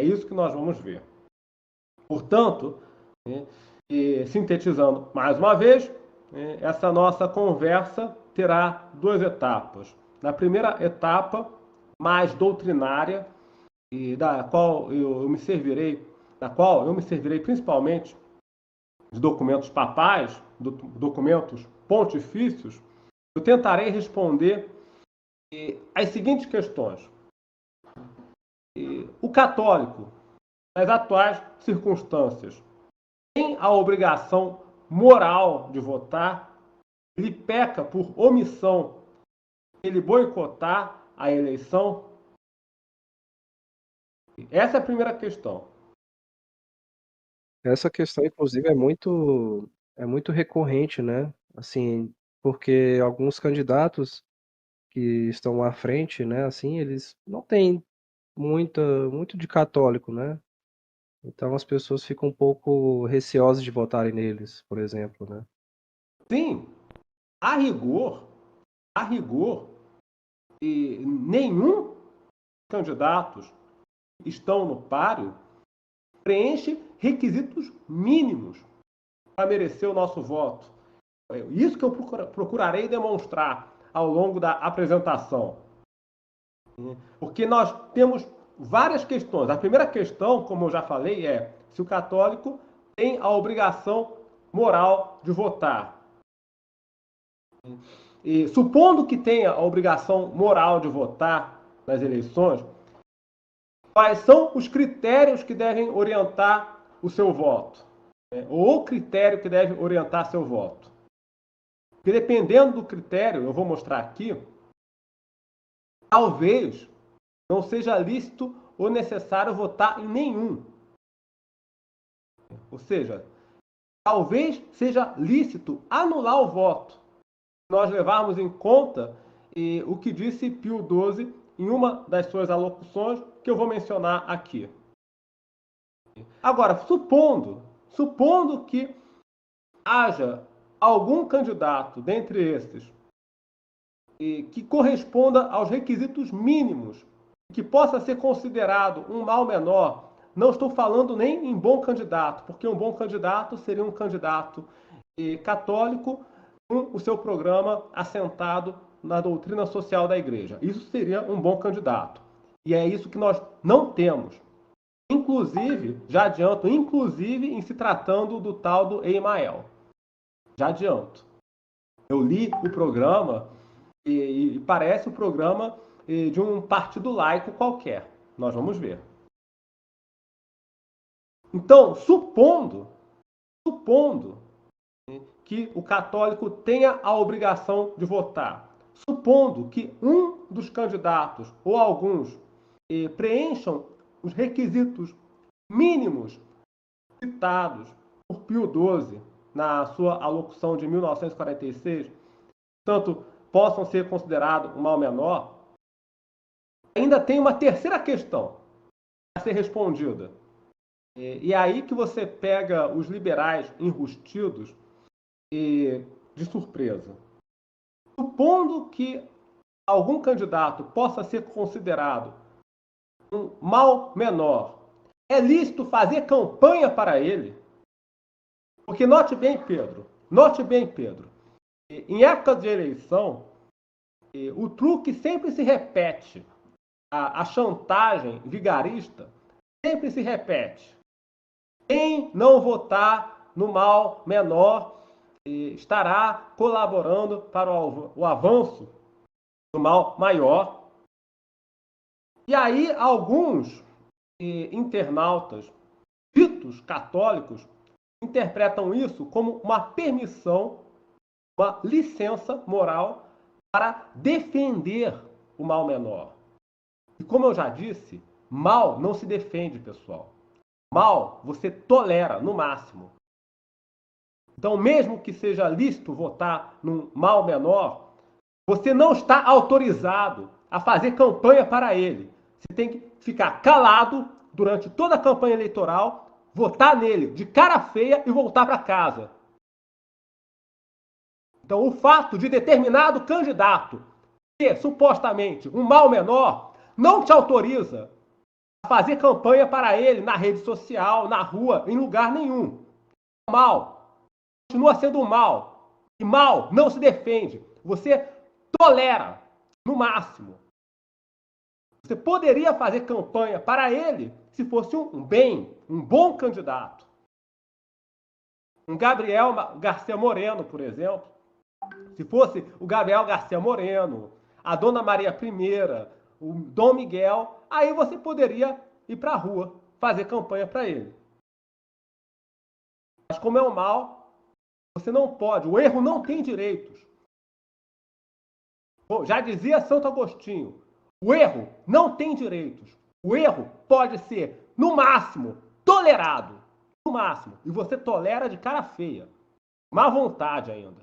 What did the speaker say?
É isso que nós vamos ver. Portanto, e sintetizando mais uma vez, essa nossa conversa terá duas etapas. Na primeira etapa, mais doutrinária, e da qual eu me servirei principalmente de documentos papais, documentos pontifícios, eu tentarei responder as seguintes questões. O católico, nas atuais circunstâncias, tem a obrigação moral de votar? Ele peca por omissão, ele boicotar a eleição? Essa é a primeira questão. Essa questão, inclusive, é muito recorrente, né? Assim, porque alguns candidatos que estão à frente, né, assim, eles não têm muito de católico, né? Então as pessoas ficam um pouco receosas de votarem neles, por exemplo, né? Sim, a rigor, a rigor, e nenhum candidatos que estão no páreo preenche requisitos mínimos para merecer o nosso voto. É isso que eu procurarei demonstrar ao longo da apresentação. Porque nós temos várias questões. A primeira questão, como eu já falei, é se o católico tem a obrigação moral de votar. E supondo que tenha a obrigação moral de votar nas eleições, quais são os critérios que devem orientar o seu voto? Ou o critério que deve orientar seu voto? Porque dependendo do critério, eu vou mostrar aqui, talvez não seja lícito ou necessário votar em nenhum. Ou seja, talvez seja lícito anular o voto, se nós levarmos em conta o que disse Pio XII em uma das suas alocuções, que eu vou mencionar aqui. Agora, supondo que haja algum candidato dentre esses que corresponda aos requisitos mínimos, que possa ser considerado um mal menor, não estou falando nem em bom candidato, porque um bom candidato seria um candidato católico com o seu programa assentado na doutrina social da igreja. Isso seria um bom candidato. E é isso que nós não temos. Inclusive, já adianto, inclusive em se tratando do tal do Eimael. Já adianto. Eu li o programa e parece o programa de um partido laico qualquer. Nós vamos ver. Então, supondo que o católico tenha a obrigação de votar, supondo que um dos candidatos ou alguns preencham os requisitos mínimos citados por Pio XII na sua alocução de 1946, tanto possam ser considerados um mal menor, ainda tem uma terceira questão a ser respondida. E é aí que você pega os liberais enrustidos de surpresa. Supondo que algum candidato possa ser considerado um mal menor, é lícito fazer campanha para ele? Porque note bem, Pedro, em época de eleição, o truque sempre se repete, a chantagem vigarista sempre se repete. Quem não votar no mal menor estará colaborando para o avanço do mal maior. E aí alguns internautas ditos católicos interpretam isso como uma permissão, uma licença moral para defender o mal menor. E como eu já disse, mal não se defende, pessoal. Mal você tolera no máximo. Então, mesmo que seja lícito votar num mal menor, você não está autorizado a fazer campanha para ele. Você tem que ficar calado durante toda a campanha eleitoral, votar nele de cara feia e voltar para casa. Então, o fato de determinado candidato ter supostamente um mal menor não te autoriza fazer campanha para ele na rede social, na rua, em lugar nenhum. Mal. Continua sendo mal. E mal não se defende. Você tolera, no máximo. Você poderia fazer campanha para ele se fosse um bom candidato. Um Gabriel Garcia Moreno, por exemplo. Se fosse o Gabriel Garcia Moreno, a Dona Maria I, o Dom Miguel, aí você poderia ir para a rua fazer campanha para ele. Mas como é o mal, você não pode. O erro não tem direitos. Já dizia Santo Agostinho, o erro não tem direitos. O erro pode ser, no máximo, tolerado. No máximo. E você tolera de cara feia. Má vontade ainda.